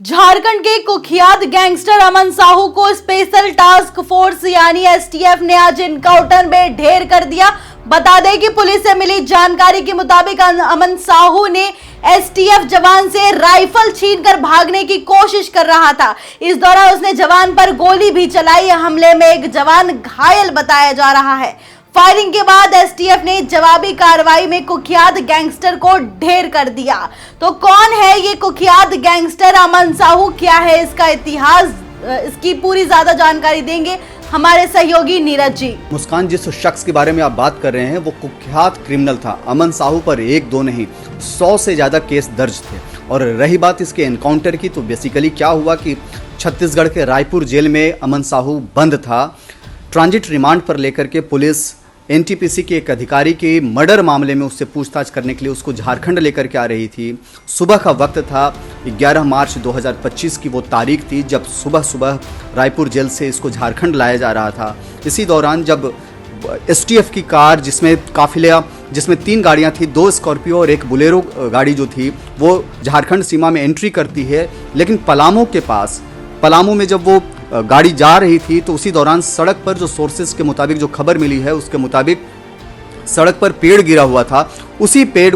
झारखंड के कुख्यात गैंगस्टर अमन साहू को स्पेशल टास्क फोर्स यानी एसटीएफ ने आज इनकाउंटर में ढेर कर दिया। बता दें कि पुलिस से मिली जानकारी के मुताबिक अमन साहू ने एसटीएफ जवान से राइफल छीनकर भागने की कोशिश कर रहा था। इस दौरान उसने जवान पर गोली भी चलाई। हमले में एक जवान घायल बताया जा रहा है। फायरिंग के बाद एसटीएफ ने जवाबी कार्रवाई में कुख्यात गैंगस्टर को ढेर कर दिया। तो कौन है ये कुख्यात गैंगस्टर अमन साहू, क्या है इसका इतिहास, इसकी पूरी ज्यादा जानकारी देंगे हमारे सहयोगी नीरज जी। मुस्कान, जिस शख्स के बारे में आप बात कर रहे हैं वो कुख्यात क्रिमिनल था। अमन साहू पर एक दो नहीं 100 से ज़्यादा केस दर्ज थे। और रही बात इसके एनकाउंटर की, तो बेसिकली क्या हुआ कि छत्तीसगढ़ के रायपुर जेल में अमन साहू बंद था। ट्रांजिट रिमांड पर लेकर के पुलिस एनटीपीसी के एक अधिकारी के मर्डर मामले में उससे पूछताछ करने के लिए उसको झारखंड लेकर के आ रही थी। सुबह का वक्त था, 11 मार्च 2025 की वो तारीख थी जब सुबह सुबह रायपुर जेल से इसको झारखंड लाया जा रहा था। इसी दौरान जब एसटीएफ की कार जिसमें 3 गाड़ियां थी, 2 स्कॉर्पियो और एक बुलेरो गाड़ी जो थी, वो झारखंड सीमा में एंट्री करती है। लेकिन पलामू में जब वो गाड़ी जा रही थी तो उसी दौरान सड़क पर, जो सोर्सेज के मुताबिक जो खबर मिली है उसके मुताबिक सड़क पर पेड़ गिरा हुआ था। उसी पेड़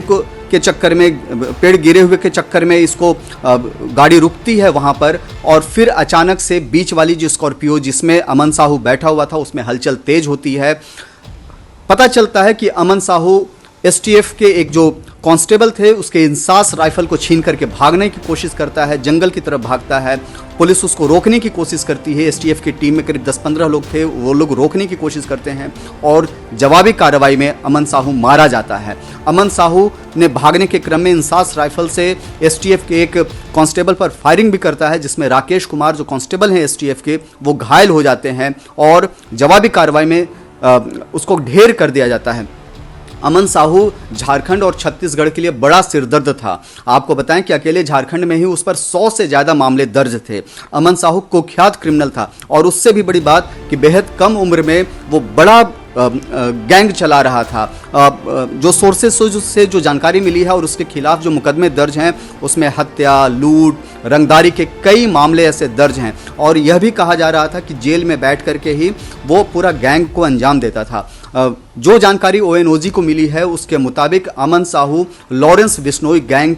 गिरे हुए के चक्कर में इसको गाड़ी रुकती है वहां पर, और फिर अचानक से बीच वाली जो स्कॉर्पियो जिसमें अमन साहू बैठा हुआ था उसमें हलचल तेज होती है। पता चलता है कि अमन साहू एसटीएफ के एक जो कांस्टेबल थे उसके इंसास राइफल को छीन करके भागने की कोशिश करता है, जंगल की तरफ भागता है। पुलिस उसको रोकने की कोशिश करती है। एसटीएफ की टीम में करीब 10-15 लोग थे, वो लोग रोकने की कोशिश करते हैं और जवाबी कार्रवाई में अमन साहू मारा जाता है। अमन साहू ने भागने के क्रम में इंसास राइफल से एसटीएफ के एक कांस्टेबल पर फायरिंग भी करता है, जिसमें राकेश कुमार जो कांस्टेबल हैं एसटीएफ के, वो घायल हो जाते हैं और जवाबी कार्रवाई में उसको ढेर कर दिया जाता है। अमन साहू झारखंड और छत्तीसगढ़ के लिए बड़ा सिरदर्द था। आपको बताएं कि अकेले झारखंड में ही उस पर 100 से ज़्यादा मामले दर्ज थे। अमन साहू कुख्यात क्रिमिनल था और उससे भी बड़ी बात कि बेहद कम उम्र में वो बड़ा गैंग चला रहा था। जो सोर्सेज से जो जानकारी मिली है और उसके खिलाफ जो मुकदमे दर्ज हैं उसमें हत्या, लूट, रंगदारी के कई मामले ऐसे दर्ज हैं। और यह भी कहा जा रहा था कि जेल में बैठ करके ही वो पूरा गैंग को अंजाम देता था। जो जानकारी ओएनओजी को मिली है उसके मुताबिक अमन साहू लॉरेंस बिश्नोई गैंग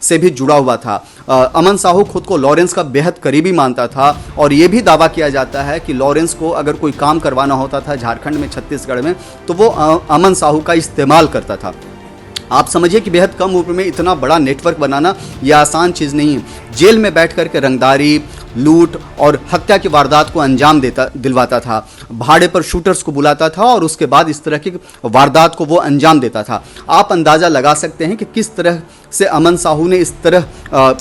से भी जुड़ा हुआ था। अमन साहू खुद को लॉरेंस का बेहद करीबी मानता था और ये भी दावा किया जाता है कि लॉरेंस को अगर कोई काम करवाना होता था झारखंड में, छत्तीसगढ़ में, तो वो अमन साहू का इस्तेमाल करता था। आप समझिए कि बेहद कम उम्र में इतना बड़ा नेटवर्क बनाना यह आसान चीज़ नहीं है। जेल में बैठ करके रंगदारी, लूट और हत्या की वारदात को अंजाम दिलवाता था, भाड़े पर शूटर्स को बुलाता था और उसके बाद इस तरह की वारदात को वो अंजाम देता था। आप अंदाज़ा लगा सकते हैं कि किस तरह से अमन साहू ने इस तरह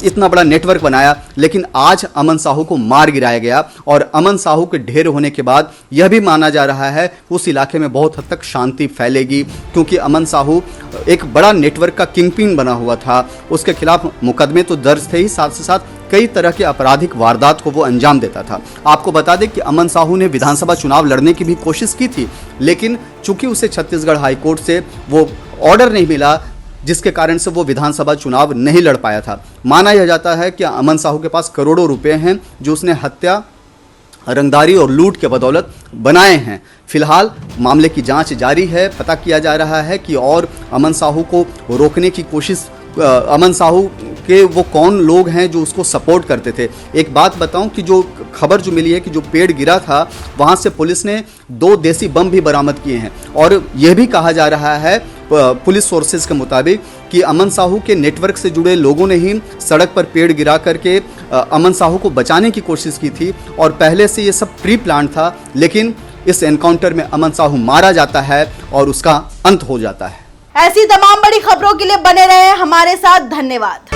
इतना बड़ा नेटवर्क बनाया। लेकिन आज अमन साहू को मार गिराया गया और अमन साहू के ढेर होने के बाद यह भी माना जा रहा है उस इलाके में बहुत हद तक शांति फैलेगी, क्योंकि अमन साहू एक बड़ा नेटवर्क का किंगपिन बना हुआ था। उसके खिलाफ मुकदमे तो दर्ज थे ही, साथ से साथ कई तरह के आपराधिक वारदात को वो अंजाम देता था। आपको बता दें कि अमन साहू ने विधानसभा चुनाव लड़ने की भी कोशिश की थी, लेकिन चूंकि उसे छत्तीसगढ़ हाईकोर्ट से वो ऑर्डर नहीं मिला, जिसके कारण से वो विधानसभा चुनाव नहीं लड़ पाया था। माना यह जाता है कि अमन साहू के पास करोड़ों रुपए हैं जो उसने हत्या, रंगदारी और लूट के बदौलत बनाए हैं। फिलहाल मामले की जांच जारी है। पता किया जा रहा है कि और अमन साहू को रोकने की कोशिश, अमन साहू के वो कौन लोग हैं जो उसको सपोर्ट करते थे। एक बात बताऊं कि जो खबर जो मिली है कि जो पेड़ गिरा था वहां से पुलिस ने 2 देसी बम भी बरामद किए हैं और यह भी कहा जा रहा है पुलिस सोर्सेज के मुताबिक कि अमन साहू के नेटवर्क से जुड़े लोगों ने ही सड़क पर पेड़ गिरा करके अमन साहू को बचाने की कोशिश की थी और पहले से ये सब प्री प्लान था। लेकिन इस एनकाउंटर में अमन साहू मारा जाता है और उसका अंत हो जाता है। ऐसी तमाम बड़ी खबरों के लिए बने रहे हमारे साथ। धन्यवाद।